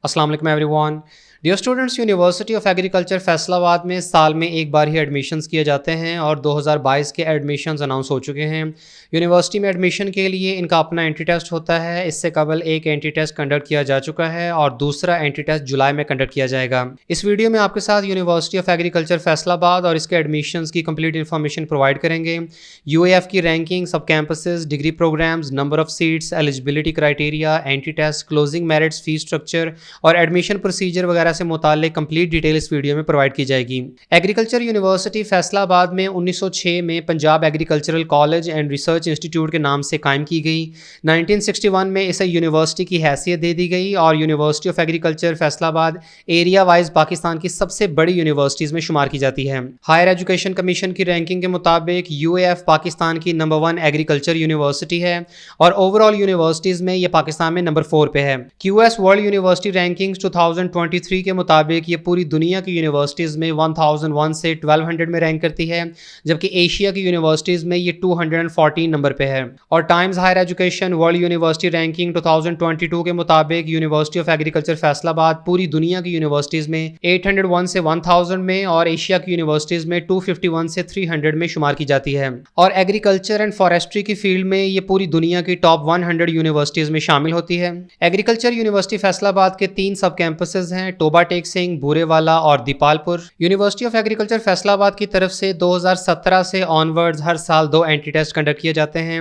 अस्सलाम वालेकुम everyone. Dear students, university of agriculture Faisalabad में साल में एक बार ही एडमिशन्स किए जाते हैं और 2022 के एडमिशन्स अनाउंस हो चुके हैं। यूनिवर्सिटी में एडमिशन के लिए इनका अपना एंट्री टेस्ट होता है। इससे कबल एक एंट्री टेस्ट कंडक्ट किया जा चुका है और दूसरा एंट्री टेस्ट जुलाई में कंडक्ट किया जाएगा। इस वीडियो में आपके साथ यूनिवर्सिटी ऑफ एग्रीकल्चर फैसलाबाद और इसके एडमिशन्स की कंप्लीट इन्फॉर्मेशन प्रोवाइड करेंगे। यूएएफ की ranking, sub campuses, degree programs, number of seats, eligibility criteria, entry test, closing merits, fees structure और एडमिशन प्रोसीजर वगैरह से मुताल्लिक कंप्लीट डिटेल इस वीडियो में प्रोवाइड की जाएगी। एग्रीकल्चर यूनिवर्सिटी फैसलाबाद में 1906 में Punjab agricultural college and research institute के नाम से कायम की गई। 1961 में इसे यूनिवर्सिटी की हैसियत दे दी गई और university of agriculture Faisalabad area wise Pakistan की सबसे बड़ी यूनिवर्सिटीज़ में शुमार की जाती है। हायर एजुकेशन कमीशन की रैंकिंग के मुताबिक यूएएफ पाकिस्तान की नंबर 1 एग्रीकल्चर यूनिवर्सिटी है और ओवरऑल यूनिवर्सिटीज़ में ये पाकिस्तान में नंबर 4 पे है। क्यूएस वर्ल्ड यूनिवर्सिटी रैंकिंग्स 2023 के मुताबिक ये पूरी दुनिया की यूनिवर्सिटीज़ में 1001 से 1200 में रैंक करती है, जबकि एशिया की यूनिवर्सिटीज़ में ये 214 नंबर पे है। और Times Higher Education World University ranking 2022 के मुताबिक यूनिवर्सिटी ऑफ एग्रीकल्चर फैसलाबाद पूरी दुनिया की यूनिवर्सिटीज़ में 801 से 1000 में और एशिया की यूनिवर्सिटीज़ में 251 से 300 में शुमार की जाती है। और एग्रीकल्चर एंड फॉरेस्ट्री की फील्ड में ये पूरी दुनिया की टॉप 100 यूनिवर्सिटीज़ में शामिल होती है। एग्रीकल्चर यूनिवर्सिटी फैसलाबाद के 3 सब कैंपसेस हैं, टोबा टेक सिंह, बूरेवाला और Dipalpur. University of agriculture Faisalabad की तरफ से 2017 से ऑनवर्ड्स हर साल 2 एंट्री टेस्ट कंडक्ट किए जाते हैं।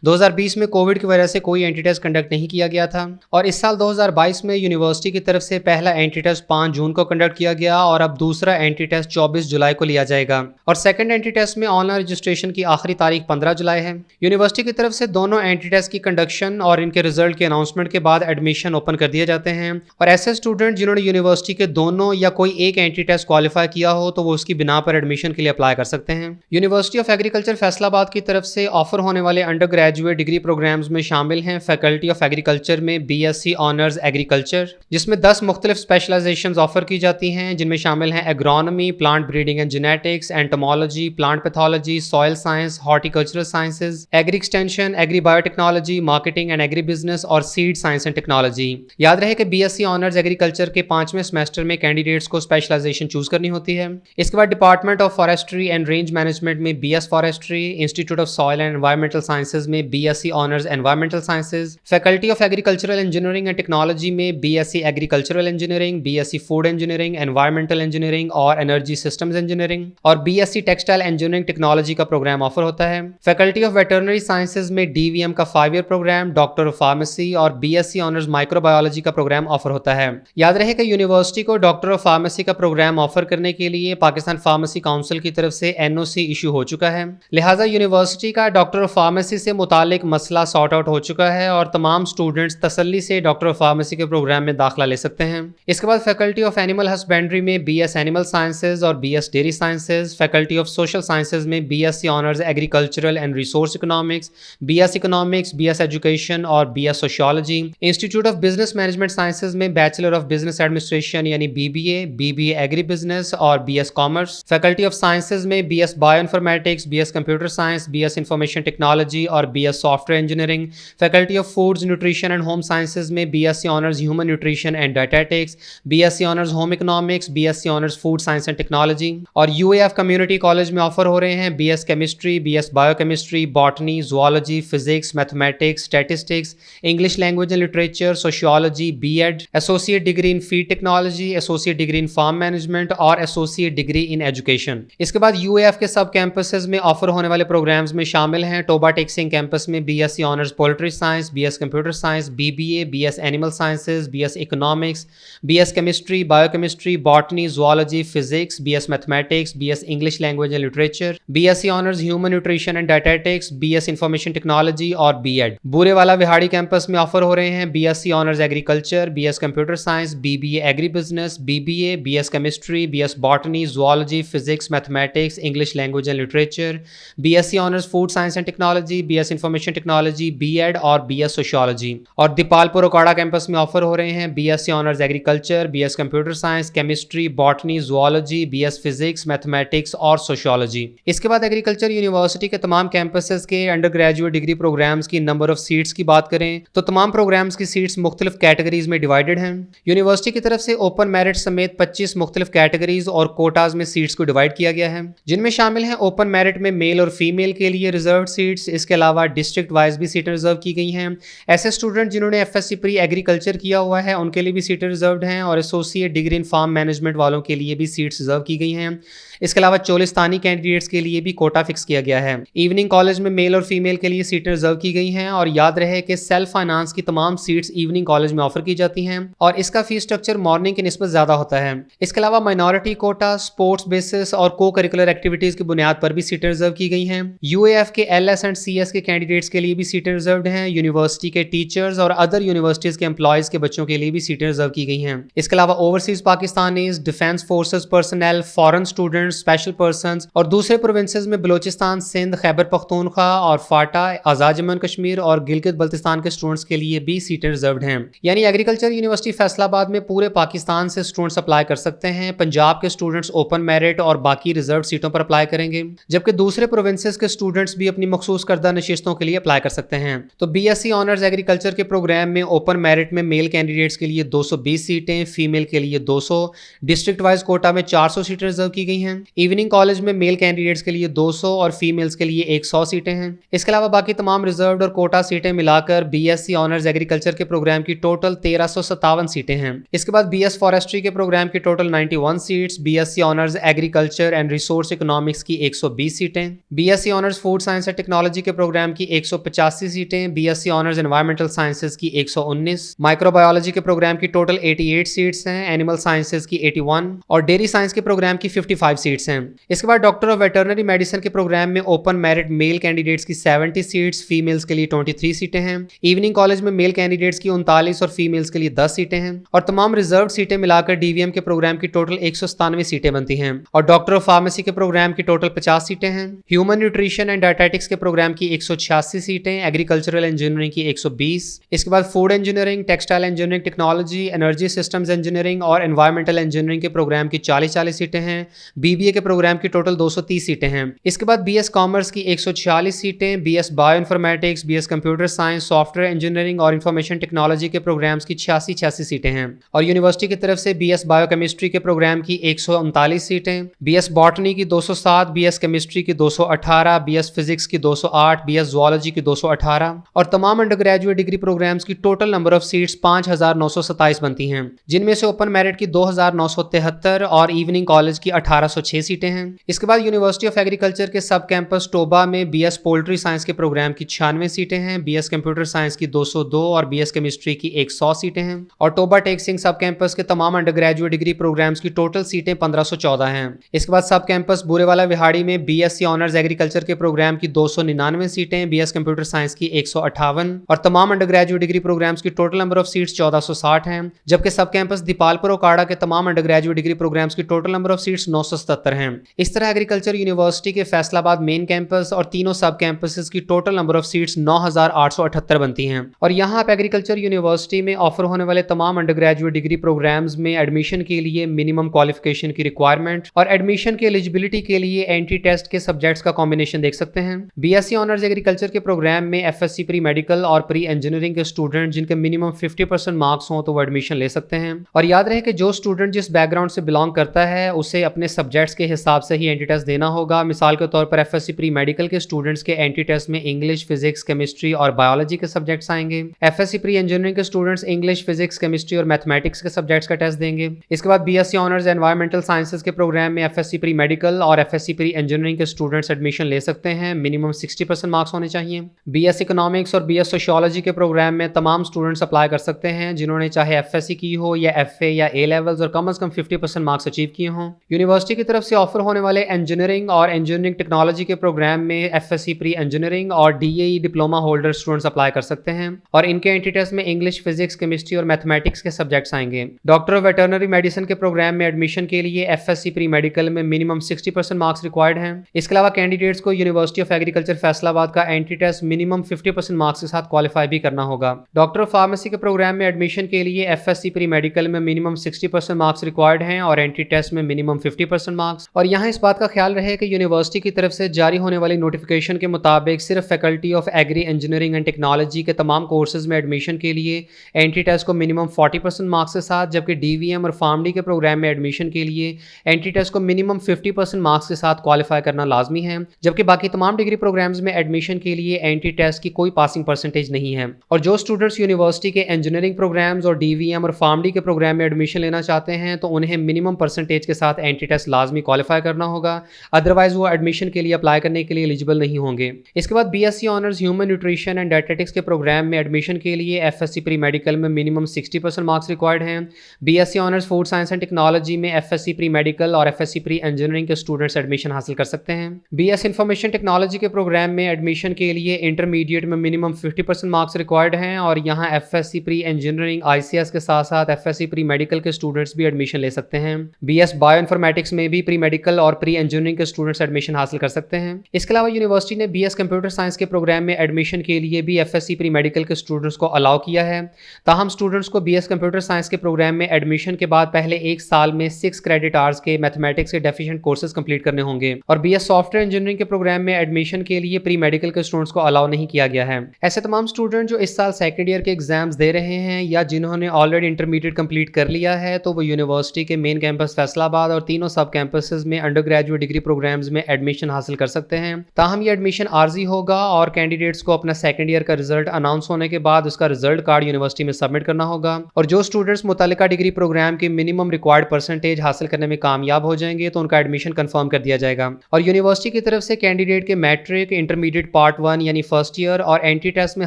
2020 में कोविड की वजह से कोई एंट्री टेस्ट कंडक्ट नहीं किया गया था और इस साल 2022 में यूनिवर्सिटी की तरफ से पहला एंट्री टेस्ट 5 जून को कंडक्ट किया गया और अब दूसरा एंट्री टेस्ट 24 जुलाई को लिया जाएगा और सेकंड एंट्री टेस्ट में ऑनलाइन रजिस्ट्रेशन की आखिरी तारीख 15 जुलाई है। यूनिवर्सिटी की तरफ से दोनों एंट्री टेस्ट की कंडक्शन और इनके रिजल्ट के अनाउंसमेंट के बाद एडमिशन ओपन कर दिए जाते हैं और ऐसे स्टूडेंट जिन्होंने यूनिवर्सिटी के दोनों या कोई एक एंट्री टेस्ट क्वालिफाई किया हो तो वो उसकी बिना पर एडमिशन के लिए अप्लाई कर सकते हैं। यूनिवर्सिटी ऑफ एग्रीकल्चर फैसलाबाद की तरफ से ऑफर होने वाले अंडर ग्रेजुएट डिग्री प्रोग्राम्स में शामिल हैं फैकल्टी ऑफ एग्रीकल्चर में बीएससी ऑनर्स एग्रीकल्चर, जिसमें 10 मुख्तलिफ स्पेशलाइजेशंस ऑफर की जाती हैं, जिनमें शामिल हैं agronomy, plant breeding and genetics, entomology, plant pathology, soil science, horticultural sciences, agri extension, agri biotechnology, marketing and agri business और सीड साइंस एंड टेक्नोलॉजी। याद रहे कि बीएससी ऑनर्स एग्रीकल्चर के 5वें सेमेस्टर में कैंडिडेट्स को स्पेशलाइजेशन चूज करनी होती है। इसके बाद department of forestry and range management में BS forestry, institute of soil and environmental sciences में BSc honours environmental sciences, faculty of agricultural engineering and technology में BSc agricultural engineering, BSc food engineering, environmental engineering और energy systems engineering और BSc textile engineering technology का programme offer होता है। Faculty of veterinary sciences में DVM का 5 year programme, doctor of pharmacy और BSc honours microbiology का प्रोग्राम ऑफर होता है। याद रहे कि यूनिवर्सिटी को डॉक्टर ऑफ फार्मेसी का प्रोग्राम ऑफर करने के लिए पाकिस्तान फार्मेसी काउंसिल की तरफ से एनओसी इशू हो चुका है, लिहाजा यूनिवर्सिटी का डॉक्टर ऑफ फार्मेसी से मुतालिक मसला सॉर्ट आउट हो चुका है और तमाम स्टूडेंट्स तसल्ली से डॉक्टर ऑफ फार्मेसी के प्रोग्राम में दाखिला ले सकते हैं। इसके बाद फैकल्टी ऑफ एनिमल हस्बेंड्री में बीएस एनिमल साइंसेज और BS dairy sciences, faculty of social sciences में BSc honours agricultural and resource economics, BS economics, BS education और BS sociology, institute of business management sciences में bachelor of business administration यानी BBA agri business और BS commerce, faculty of sciences में BS bio informatics, BS computer science, BS information technology और BS software engineering, faculty of foods nutrition and home sciences में BSc honours human nutrition and dietetics, BSc honours home economics, BSc honours food science and technology. और UAF community college में offer हो रहे हैं BS chemistry, BS biochemistry, botany, zoology, physics, mathematics, statistics, English language and literature, sociology, BEd, associate degree in feed technology, associate degree in farm management और associate degree in education. इसके बाद यूएएफ के सब campuses में offer होने वाले programmes में शामिल हैं टोबा टेक सिंह कैंपस में BSc honours poultry science, BS computer science, BBA, BS animal sciences, BS economics, BS chemistry, biochemistry, botany, zoology, physics, BS mathematics, BS English language and literature, BSc honours human nutrition and dietetics, BS information technology और BEd. Burewala Vehari campus में offer हो रहे हैं BSc honours agriculture, BS computer science, BBA agree business, BBA, BS chemistry, BS botany, zoology, physics, mathematics, English language and literature, BSc honours food science and technology, BS information technology, B.Ed और BS sociology. और Dipalpur Okara campus में offer हो रहे हैं BSc honours agriculture, BS computer science, chemistry, botany, zoology, BS physics, mathematics और sociology. इसके बाद agriculture university के तमाम कैंपसेस के अंडर ग्रेजुएट डिग्री प्रोग्राम्स की नंबर ऑफ सीट्स की बात करें तो तमाम प्रोग्राम्स की सीट्स मुख्तलिफ कैटेगरीज में डिवाइडेड हैं। यूनिवर्सिटी की तरफ से ओपन मेरिट समेत 25 मुख्तलिफ कैटेगरीज और कोटाज में सीट्स को डिवाइड किया गया है, जिनमें शामिल हैं ओपन मेरिट में मेल और फीमेल के लिए रिजर्व सीट्स। इसके अलावा डिस्ट्रिक्ट वाइज भी सीटें रिजर्व की गई हैं। ऐसे स्टूडेंट जिन्होंने FSc प्री एग्रीकल्चर किया हुआ है उनके लिए भी सीटें रिजर्व्ड हैं और associate degree in farm management वालों के लिए भी सीट्स रिजर्व की गई हैं। इसके अलावा चोलिस्तानी कैंडिडेट्स के लिए भी कोटा फिक्स किया गया है। इवनिंग कॉलेज में मेल और फीमेल के लिए सीटें रिजर्व की गई हैं और याद रहे कि सेल्फ फाइनेंस की तमाम सीट्स इवनिंग कॉलेज में ऑफर की जाती हैं और इसका फीस स्ट्रक्चर मॉर्निंग की निस्बत ज्यादा होता है। इसके अलावा माइनॉरिटी कोटा, स्पोर्ट्स बेसिस और को करिकुलर एक्टिविटीज की बुनियाद पर भी सीटें रिजर्व की गई हैं। UAF के LS एंड CS के कैंडिडेट्स के लिए भी सीटें रिजर्व हैं। यूनिवर्सिटी के टीचर्स और अदर यूनिवर्सिटीज के एम्प्लॉयज के बच्चों के लिए भी सीटें रिजर्व की गई हैं। इसके अलावा overseas Pakistanis, defence forces personal, foreign students, special person और दूसरे प्रोविंसेस में बलूचिस्तान, सिंध, खैबर पख्तूनख्वा और फाटा, आजाद जम्मू कश्मीर और गिलगित बल्तिस्तान के स्टूडेंट्स के लिए भी सीटें रिजर्व्ड हैं। यानी एग्रीकल्चर यूनिवर्सिटी फैसलाबाद में पूरे पाकिस्तान से स्टूडेंट्स अप्लाई कर सकते हैं। पंजाब के स्टूडेंट्स ओपन मेरिट और बाकी रिजर्व सीटों पर अप्लाई करेंगे, जबकि दूसरे प्रोविंसेस के स्टूडेंट्स भी अपनी मखसूस करदा नशिस्तों के लिए अप्लाई कर सकते हैं। तो BSc ऑनर्स एग्रीकल्चर के प्रोग्राम में ओपन मेरिट में मेल कैंडिडेट्स के लिए 220 सीटें, फीमेल के लिए 200, डिस्ट्रिक्ट वाइज कोटा में 400 सीटें रिजर्व की गई हैं। इवनिंग कॉलेज में मेल कैंडिडेट्स के लिए 200 और फीमेल्स के लिए 100 सीटें हैं। इसके अलावा बाकी तमाम रिजर्व्ड और कोटा सीटें मिलाकर BSc ऑनर्स एग्रीकल्चर के प्रोग्राम की टोटल 1357 सीटें हैं। इसके बाद BS फॉरेस्ट्री के प्रोग्राम की total 91 seats, BSc honours agriculture and resource economics की 120 सीटें, BSc honours food science and technology के प्रोग्राम की 185 सीटें, BSc ऑनर्स एनवायरमेंटल साइंसेज की 119, माइक्रोबायोलॉजी के प्रोग्राम की टोटल 88 सीट्स हैं, एनिमल साइंसेज की 81 और डेयरी साइंस के प्रोग्राम की 55 सीट्स हैं। इसके बाद डॉक्टर ऑफ वेटरनरी मेडिसिन के प्रोग्राम में ओपन मेरिट मेल कैंडिडेट्स की 70 सीट्स, फीमेल्स के लिए 23 सीटें हैं। इवनिंग कॉलेज में मेल कैंडिडेट्स की 39 और फीमेल्स के लिए 10 सीटें हैं और तमाम रिजर्व सीटें मिलाकर DVM के प्रोग्राम की टोटल 197 सीटें बनती हैं और डॉक्टर ऑफ फार्मेसी के प्रोग्राम की टोटल 50 सीटें हैं। ह्यूमन न्यूट्रिशन एंड डायटेटिक्स के प्रोग्राम की 186 सीटें, एग्रीकल्चरल इंजीनियरिंग की 120, इसके बाद food engineering, textile engineering technology, energy systems engineering और एनवायरमेंटल इंजीनियरिंग के प्रोग्राम की 40 सीटें हैं। BBA के प्रोग्राम की टोटल 230 सीटें हैं। इसके बाद BS कॉमर्स की 146 सीटें, BS bio informatics, BS computer science, software engineering और इंफॉर्मेशन टेक्नोलॉजी के प्रोग्राम्स की 86 सीटें हैं और यूनिवर्सिटी की तरफ से BS बायो केमिस्ट्री के प्रोग्राम की 139 सीटें, BS बॉटनी की 207, BS केमिस्ट्री की 218, BS फिजिक्स की 208, BS जूलॉजी की 218 और तमाम अंडर ग्रेजुएट डिग्री प्रोग्राम्स की टोटल नंबर ऑफ सीट्स 5927 बनती हैं, जिनमें से ओपन मेरिट की 2973 और इवनिंग कॉलेज की 1806 सीटें हैं। इसके बाद यूनिवर्सिटी ऑफ एग्रीकल्चर के सब कैंपस टोबा में BS पोल्ट्री साइंस के प्रोग्राम की 96 सीटें हैं, BS कंप्यूटर साइंस की 202 और BS केमिस्ट्री की 100 सीटें हैं और टोबा टेक्सिंग सब कैंपस के तमाम अंडर ग्रेजुएट डिग्री प्रोग्राम्स की टोटल सीटें 1514 हैं। इसके बाद सब कैंपस बुरेवाला विहाड़ी में BSc ऑनर्स एग्रीकल्चर के प्रोग्राम की 299 सीटें, BS कंप्यूटर साइंस की 158 और तमाम अंडर ग्रेजुएट डिग्री प्रोग्राम्स की टोटल नंबर ऑफ सीट्स 1460 हैं, जबकि सब कैंपस दीपालपुर ओकाड़ा के तमाम अंडर ग्रेजुएट डिग्री प्रोग्राम्स की टोटल नंबर ऑफ सीट्स 977 हैं। इस तरह एग्रीकल्चर यूनिवर्सिटी के फैसलाबाद मेन कैंपस और तीनों सब कैंपसेस की टोटल नंबर ऑफ सीट्स 9878 बनती हैं और यहाँ आप एग्रीकल्चर यूनिवर्सिटी में ऑफर होने वाले तमाम अंडर ग्रेजुएट डिग्री प्रोग्राम्स में एडमिशन के लिए मिनिमम क्वालिफिकेशन की रिक्वायरमेंट और एडमिशन की एलिजिबिलिटी के लिए एंट्री टेस्ट के सब्जेक्ट्स का कॉम्बिनेशन देख सकते हैं। BSc ऑनर्स एग्रीकल्चर के प्रोग्राम में FSc प्री मेडिकल और प्री इंजीनियरिंग के स्टूडेंट जिनके मिनिमम 50% मार्क्स हों तो वो एडमिशन ले सकते हैं और याद रहे कि जो स्टूडेंट जिस बैकग्राउंड से बिलोंग करता है उसे अपने सब्जेक्ट्स के हिसाब से ही एंट्री टेस्ट देना होगा। मिसाल के तौर पर FSc प्री मेडिकल के स्टूडेंट्स के एंट्री टेस्ट में इंग्लिश, फिजिक्स, केमिस्ट्री और बायोलॉजी के सब्जेक्ट्स आएंगे। FSc प्री इंजीनियरिंग के स्टूडेंट्स इंग्लिश, फिजिक्स, केमिस्ट्री और मैथमेटिक्स के सब्जेक्ट्स का टेस्ट देंगे। इसके बाद BSc ऑनर्स एनवायरमेंटल साइंसेज के प्रोग्राम में FSc प्री मेडिकल और FSc प्री इंजीनियरिंग के स्टूडेंट्स एडमिशन ले सकते हैं, मिनिमम 60% मार्क्स होने चाहिए। BS इकोनॉमिक्स और BS सोशियोलॉजी के प्रोग्राम में तमाम स्टूडेंट्स अप्लाई कर सकते हैं जिन्होंने चाहे FSc की हो या FA या A लेवल्स और कम से कम 50% मार्क्स अचीव किए हों। यूनिवर्सिटी की तरफ तरफ से ऑफर होने वाले इंजीनियरिंग और इंजीनियरिंग टेक्नोलॉजी के प्रोग्राम में एफएससी प्री इंजीनियरिंग और DAE diploma holder students apply कर सकते हैं और इनके एंट्री टेस्ट में इंग्लिश, फिजिक्स, केमिस्ट्री और मैथमेटिक्स के सब्जेक्ट्स आएंगे। डॉक्टर ऑफ वेटरनरी मेडिसिन के प्रोग्राम में एडमिशन के लिए एफएससी प्री मेडिकल में मिनिमम 60% मार्क्स रिक्वायर्ड हैं। इसके अलावा कैंडिडेट्स को यूनिवर्सिटी ऑफ एग्रीकल्चर फैसलाबाद का एंट्री टेस्ट मिनिमम 50% मार्क्स के साथ क्वालिफाई भी करना होगा। डॉक्टर ऑफ फार्मेसी के प्रोग्राम में एडमिशन के लिए एफएससी प्री मेडिकल में मिनिमम 60% मार्क्स रिक्वायर्ड हैं और एंट्री टेस्ट में मिनिमम 50% मार्क्स। और यहाँ इस बात का ख्याल रहे कि यूनिवर्सिटी की तरफ से जारी होने वाली नोटिफिकेशन के मुताबिक सिर्फ faculty of agri engineering and technology के तमाम कोर्सेज में एडमिशन के लिए एंट्री टेस्ट को मिनिमम 40% मार्क्स के साथ, जबकि डीवीएम और फार्मडी के प्रोग्राम में एडमिशन के लिए एंट्री टेस्ट को मिनिमम 50% मार्क्स के साथ क्वालिफाई करना लाजमी है, जबकि बाकी तमाम डिग्री प्रोग्राम्स में एडमिशन के लिए एंट्री टेस्ट की कोई पासिंग परसेंटेज नहीं है। और जो स्टूडेंट्स यूनिवर्सिटी के इंजीनियरिंग प्रोग्राम्स और डीवीएम और फार्मडी के प्रोग्राम में एडमिशन लेना चाहते हैं तो उन्हें मिनिमम परसेंटेज के साथ एंट्री टेस्ट लाजमी क्वालिफाई करना होगा, अदरवाइज वो एडमिशन के लिए अप्लाई करने के लिए एलिजिबल नहीं होंगे। इसके बाद BSc honours human nutrition and dietetics के प्रोग्राम में एडमिशन के लिए एफएससी प्री मेडिकल में मिनिमम 60% मार्क्स रिक्वायर्ड हैं। BSc honours food science and technology में एफएससी प्री मेडिकल और एफएससी प्री इंजीनियरिंग के स्टूडेंट्स एडमिशन हासिल कर सकते हैं। बीएस इंफॉर्मेशन टेक्नोलॉजी के प्रोग्राम में एडमिशन के लिए इंटरमीडिएट में मिनिमम 50% मार्क्स रिक्वायर्ड हैं और यहाँ एफएससी प्री इंजीनियरिंग आईसीएस के साथ साथ एफएससी प्री मेडिकल के स्टूडेंट्स भी एडमिशन ले सकते हैं। बीएस बायो इन्फॉर्मेटिक्स में भी प्री मेडिकल और प्री इंजीनियरिंग के स्टूडेंट्स एडमिशन हासिल कर सकते हैं। इसके अलावा यूनिवर्सिटी ने बीएस कंप्यूटर साइंस के प्रोग्राम में एडमिशन के लिए भी एफएससी प्री मेडिकल के स्टूडेंट्स को अलाउ किया है। ताहम स्टूडेंट्स को बीएस कंप्यूटर साइंस के प्रोग्राम में एडमिशन के बाद पहले एक साल में 6 क्रेडिट आवर्स के मैथमेटिक्स के डेफिशिएंट कोर्सेज कंप्लीट करने होंगे। और बीएस सॉफ्टवेयर इंजीनियरिंग के प्रोग्राम में एडमिशन के लिए प्री मेडिकल के स्टूडेंट्स को अलाउ नहीं किया गया है। ऐसे तमाम स्टूडेंट जो इस साल सेकंड ईयर के एग्जाम्स दे रहे हैं या जिन्होंने ऑलरेडी इंटरमीडिएट कंप्लीट कर लिया है तो वो यूनिवर्सिटी के मेन कैंपस फैसलाबाद और तीनों सब कैंपसेस में अंडर ग्रेजुएट डिग्री प्रोग्राम्स में एडमिशन हासिल कर सकते हैं। ताहम ये एडमिशन आर्जी होगा और कैंडिडेट्स को अपना सेकंड ईयर का रिजल्ट अनाउंस होने के बाद उसका रिजल्ट कार्ड यूनिवर्सिटी में सबमिट करना होगा। और जो स्टूडेंट्स मुतल्लिका डिग्री प्रोग्राम की मिनिमम रिक्वायर्ड परसेंटेज हासिल करने में कामयाब हो जाएंगे तो उनका एडमिशन कंफर्म कर दिया जाएगा। और यूनिवर्सिटी की तरफ से कैंडिडेट के मैट्रिक, इंटरमीडिएट पार्ट 1 यानी फर्स्ट ईयर और एंट्री टेस्ट में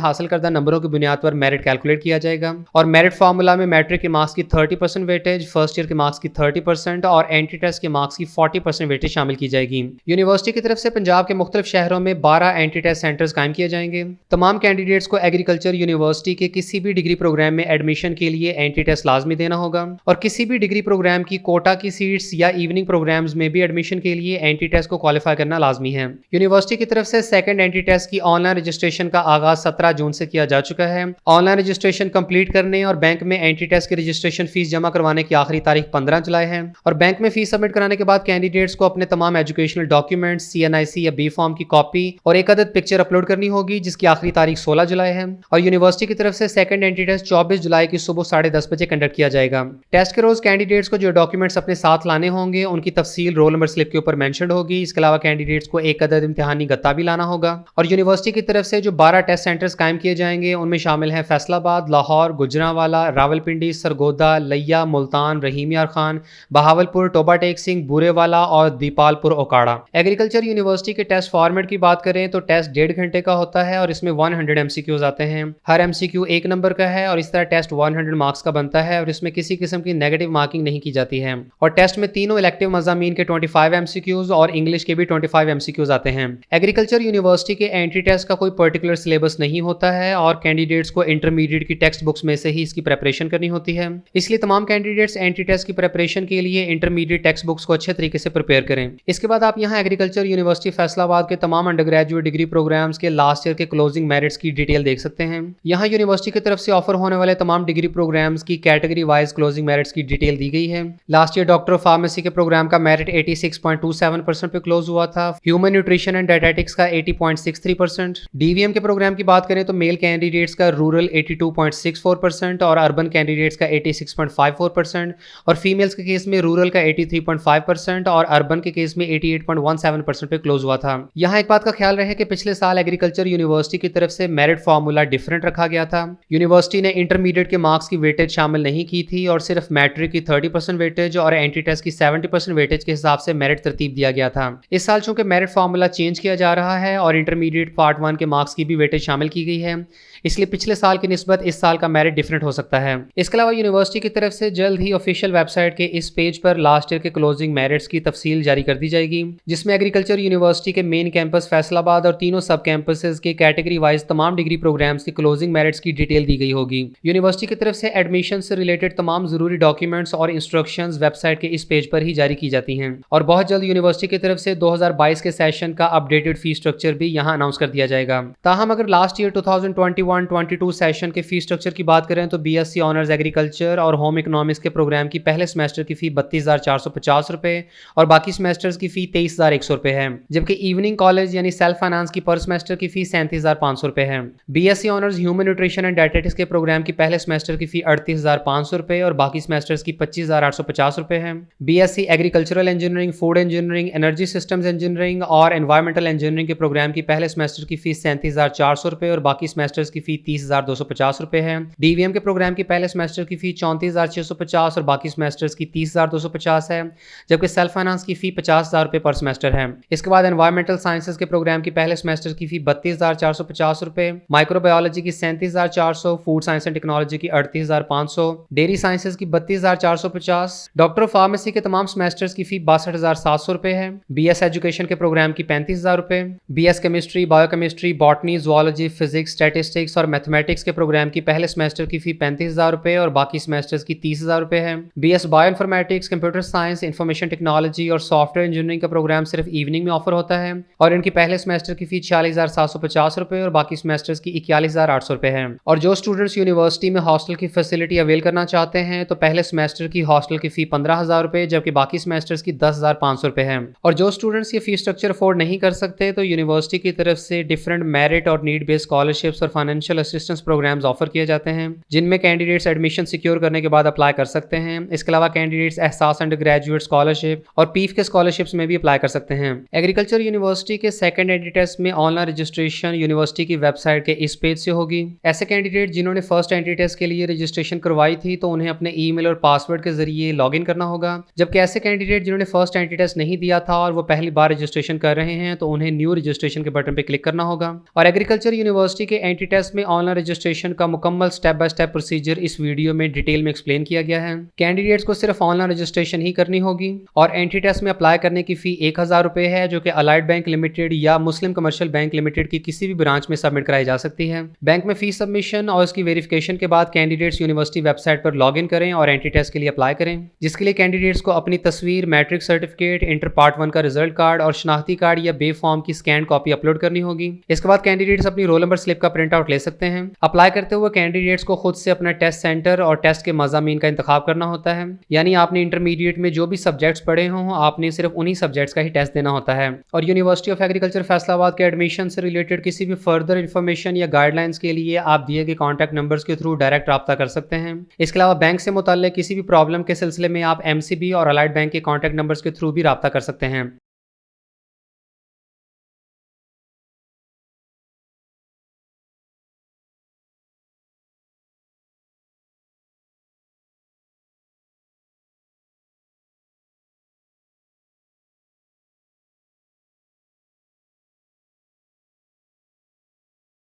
हासिल करदा नंबरों की बुनियाद पर मेरिट कैलकुलेट किया जाएगा। और मेरिट फार्मूला में मैट्रिक के मार्क्स की 30% वेटेज, फर्स्ट ईयर के मार्क्स की 30% और एंट्री टेस्ट के मार्क्स की 40% वेटेज शामिल की जाएगी। यूनिवर्सिटी की तरफ से पंजाब के मुख्तलिफ शहरों में 12 एंट्री टेस्ट सेंटर्स कायम किए जाएंगे। तमाम कैंडिडेट्स को एग्रीकल्चर यूनिवर्सिटी के किसी भी डिग्री प्रोग्राम में एडमिशन के लिए एंट्री टेस्ट लाजमी देना होगा और किसी भी डिग्री प्रोग्राम की कोटा की सीट्स या इवनिंग प्रोग्राम्स में भी एडमिशन के लिए एंट्री टेस्ट को क्वालिफाई करना लाजमी है। यूनिवर्सिटी की तरफ से सेकंड एंट्री टेस्ट की ऑनलाइन रजिस्ट्रेशन का आगाज 17 जून से किया जा चुका है। ऑनलाइन रजिस्ट्रेशन कंप्लीट करने और बैंक में एंट्री टेस्ट की रजिस्ट्रेशन फीस जमा करवाने की आखिरी तारीख 15 जुलाई है। और बैंक में फीस सबमिट कराने के बाद कैंडिडेट्स को अपने तमाम एजुकेशनल डॉक्यूमेंट्स, सीएनआईसी या बी फॉर्म की कॉपी और एक अदद पिक्चर अपलोड करनी होगी जिसकी आखिरी तारीख 16 जुलाई है। और यूनिवर्सिटी की तरफ से सेकंड एंट्री टेस्ट 24 जुलाई की सुबह 10:30 बजे कंडक्ट किया जाएगा। टेस्ट के रोज कैंडिडेट्स को जो डॉक्यूमेंट्स अपने साथ लाने होंगे उनकी तफसील रोल नंबर स्लिप के ऊपर मेंशन होगी। इसके अलावा कैंडिडेट्स को एक अदद इम्तिहानी गत्ता भी लाना होगा। और यूनिवर्सिटी की तरफ से जो 12 टेस्ट सेंटर्स कायम किए जाएंगे उनमें शामिल हैं फैसलाबाद, लाहौर, गुजरांवाला, रावलपिंडी, सरगोदा, लिया, मुल्तान, रहीम यार खान, बहावलपुर, टोबा टेक सिंह, बुरेवाला और दीपालपुर ओकाड़ा। एग्रीकल्चर यूनिवर्सिटी के टेस्ट फॉर्मेट की बात करें तो टेस्ट 1.5 घंटे का होता है और इसमें 100 MCQs आते हैं। हर MCQ 1 नंबर का है और इस तरह टेस्ट 100 मार्क्स का बनता है और इसमें किसी किस्म की नेगेटिव मार्किंग नहीं की जाती है। और टेस्ट में तीनों इलेक्टिव मज़ामीन के 25 MCQs और इंग्लिश के भी 25 MCQs आते हैं। एग्रीकल्चर यूनिवर्सिटी के एंट्री टेस्ट का कोई पर्टिकुलर सिलेबस नहीं होता है और कैंडिडेट्स को इंटरमीडिएट की टेक्स्ट बुक्स में से ही इसकी प्रेपरेशन करनी होती है। इसलिए तमाम कैंडिडेट्स एंट्री टेस्ट की प्रेपरेशन के लिए इंटरमीडिएट टेक्स्ट बुक्स को अच्छे तरीके से प्रिपेयर करें। इसके बाद आप यहाँ एग्रीकल्चर यूनिवर्सिटी फैसलाबाद के तमाम अंडर ग्रेजुएट डिग्री प्रोग्राम्स के लास्ट ईयर के क्लोजिंग मेरिट्स की डिटेल देख सकते हैं। यहाँ यूनिवर्सिटी की तरफ से ऑफर होने वाले तमाम डिग्री प्रोग्राम्स की कैटेगरी वाइज क्लोजिंग मेरिट्स की डिटेल दी गई है। Last year doctor of pharmacy के प्रोग्राम का मेरिट 86.27% पे क्लोज हुआ था। ह्यूमन न्यूट्रिशन एंड डायटेटिक्स का 80.63%। डीवीएम के प्रोग्राम की बात करें तो मेल कैंडिडेट्स का रूरल 82.64% और अर्बन कैंडिडेट्स का 86.54% और फीमेल्स के केस में रूरल का 83.5% और अर्बन के केस में 88.17% पे क्लोज हुआ था। यहाँ एक बात का ख्याल रहे कि पिछले साल एग्रीकल्चर यूनिवर्सिटी की तरफ से मेरिट फार्मूला डिफरेंट रखा गया था। यूनिवर्सिटी ने इंटरमीडिएट के मार्क्स की वेटेज शामिल नहीं की थी और सिर्फ मैट्रिक की 30% वेटेज और एंट्री टेस्ट की 70% वेटेज के हिसाब से मेरिट तरतीब दिया गया था। इस साल चूंकि मेरिट फार्मूला चेंज किया जा रहा है और इंटरमीडिएट पार्ट 1 के मार्क्स की भी वेटेज शामिल की गई है, इसलिए पिछले साल की निस्बत इस साल का मेरिट डिफरेंट हो सकता है। इसके अलावा यूनिवर्सिटी की तरफ से जल्द ही ऑफिशियल वेबसाइट के इस पेज पर लास्ट ईयर के क्लोजिंग क्लोजिंग मेरिट्स की तफसील जारी कर दी जाएगी, जिसमें एग्रीकल्चर यूनिवर्सिटी के मेन कैंपस फैसलाबाद और तीनों सब कैंपसेस के कैटेगरी वाइज तमाम डिग्री प्रोग्राम्स की क्लोजिंग मेरिट्स की डिटेल दी गई होगी। यूनिवर्सिटी की तरफ से एडमिशन से रिलेटेड तमाम जरूरी डॉक्यूमेंट्स और इंस्ट्रक्शंस वेबसाइट के इस पेज पर ही जारी की जाती हैं और बहुत जल्द यूनिवर्सिटी की तरफ से 2022 के सेशन का अपडेटेड फी स्ट्रक्चर भी यहां अनाउंस कर दिया जाएगा। ताहम अगर लास्ट ईयर 2021-22 सेशन के फी स्ट्रक्चर की बात करें तो बीएससी ऑनर्स एग्रीकल्चर और होम इकोनॉमिक्स के प्रोग्राम की पहले सेमेस्टर की फी 32,450 रुपए और बाकी सेमेस्टर्स की फी 23,100 रुपए है, जबकि इवनिंग कॉलेज यानी सेल्फ फाइनेंस की पर सेमेस्टर की फी 37,500 रुपए है। BSc honours human nutrition and dietetics के प्रोग्राम की पहले सेमेस्टर की फी 38,500 रुपए और बाकी सेमेस्टर्स की 25,850 रुपए है। BSc agricultural engineering, food engineering, energy systems engineering और एनवायरमेंटल इंजीनियरिंग के प्रोग्राम की पहले सेमेस्टर की फीस 37,400 रुपए और बाकी सेमेस्टर्स की फी 30,250 रुपए है। डीवीएम के प्रोग्राम की पहले सेमेस्टर की फी 34,650 और बाकी सेमेस्टर्स की 30,250 है, जबकि सेल्फ फाइनेंस की फी 50,000 रुपए पर सेमेस्टर है। इसके बाद एनवायरमेंटल साइंसेज के प्रोग्राम की पहले सेमेस्टर की फी 32,450 रुपए, माइक्रोबायोलॉजी की 37,400, फूड साइंस एंड टेक्नोलॉजी की 38,500, डेयरी साइंसेज की 32,450, डॉक्टर ऑफ फार्मेसी के तमाम सेमेस्टर्स की फी 62,700 रुपए है। बीएस एजुकेशन के प्रोग्राम की 35,000 रुपए, BS chemistry, biochemistry, botany, zoology, physics, statistics और मैथमेटिक्स के प्रोग्राम की पहले सेमेस्टर की फी 35,000 रुपए और बाकी सेमेस्टर्स की 30,000 रुपए है। BS bioinformatics, computer science, information technology और सॉफ्टवेयर इंजीनियरिंग का प्रोग्राम सिर्फ इवनिंग में ऑफर होता है और इनकी पहले सेमेस्टर की फी 46,750 रुपए और बाकी सेमेस्टर्स की 41,800 रुपए है। और जो स्टूडेंट्स यूनिवर्सिटी में हॉस्टल की फैसिलिटी अवेल करना चाहते हैं तो पहले सेमेस्टर की हॉस्टल की फी 15,000 रुपए जबकि बाकी सेमेस्टर्स की 10,500 रुपए है। और जो स्टूडेंट्स ये फी स्ट्रक्चर अफोर्ड नहीं कर सकते तो यूनिवर्सिटी की तरफ से डिफरेंट मेरिट और नीड बेस्ड स्कॉलरशिप्स और फाइनेंशियल असिस्टेंस प्रोग्राम्स ऑफर किए जाते हैं, जिनमें कैंडिडेट्स एडमिशन सिक्योर करने के बाद अप्लाई कर सकते हैं। इसके अलावा कैंडिडेट्स एहसास अंडर ग्रेजुएट स्कॉलरशिप और पीफ के स्कॉलरशिप्स में भी अप्लाई कर सकते हैं। एग्रीकल्चर यूनिवर्सिटी के सेकंड एंट्री टेस्ट में ऑनलाइन रजिस्ट्रेशन यूनिवर्सिटी की वेबसाइट के इस पेज से होगी। ऐसे कैंडिडेट जिन्होंने फर्स्ट एंट्री टेस्ट के लिए रजिस्ट्रेशन करवाई थी तो उन्हें अपने ईमेल और पासवर्ड के जरिए लॉगिन करना होगा, जबकि ऐसे कैंडिडेट जिन्होंने फर्स्ट एंट्री टेस्ट नहीं दिया था और वो पहली बार रजिस्ट्रेशन कर रहे हैं तो उन्हें न्यू रजिस्ट्रेशन के बटन पर क्लिक करना होगा। और एग्रीकल्चर यूनिवर्सिटी के एंट्री टेस्ट में ऑनलाइन रजिस्ट्रेशन का मुकम्मल स्टेप बाय स्टेप प्रोसीजर इस वीडियो में डिटेल में एक्सप्लेन किया गया है। कैंडिडेट्स को सिर्फ ऑनलाइन रजिस्ट्रेशन ही करनी होगी और एंट्री टेस्ट में अप्लाई करने की फी 1,000 रुपए है, जो कि अलाइड बैंक लिमिटेड या मुस्लिम कमर्शियल बैंक लिमिटेड की किसी भी ब्रांच में सबमिट कराई जा सकती है। बैंक में फीस सबमिशन और उसकी वेरिफिकेशन के बाद कैंडिडेट्स यूनिवर्सिटी वेबसाइट पर लॉगिन करें और एंट्री टेस्ट के लिए अप्लाई करें, जिसके लिए कैंडिडेट्स को अपनी तस्वीर, मैट्रिक सर्टिफिकेट, इंटर पार्ट 1 का रिजल्ट कार्ड और शनाख्ती कार्ड या बे फॉर्म की स्कैन कॉपी अपलोड करनी होगी। इसके बाद कैंडिडेट्स अपनी रोल नंबर स्लिप का प्रिंट आउट ले सकते हैं। अप्लाई करते हुए कैंडिडेट्स को खुद से अपना टेस्ट सेंटर और टेस्ट के मज़ामीन का इंतखाब करना होता है, यानी आपने इंटरमीडिएट में जो भी सब्जेक्ट्स पढ़े हों आपने सिर्फ उन्हीं सब्जेक्ट्स का ही टेस्ट देना होता है। और यूनिवर्सिटी ऑफ एग्रीकल्चर फैसलाबाद के एडमिशन से रिलेटेड किसी भी फर्दर इन्फॉर्मेशन या गाइडलाइंस के लिए आप दिए गए कॉन्टैक्ट नंबर्स के थ्रू डायरेक्ट रब्ता कर सकते हैं। इसके अलावा बैंक से मुताल्लिक किसी भी प्रॉब्लम के सिलसिले में आप एमसीबी और अलाइड बैंक के कॉन्टैक्ट नंबर्स के थ्रू भी रब्ता कर सकते हैं।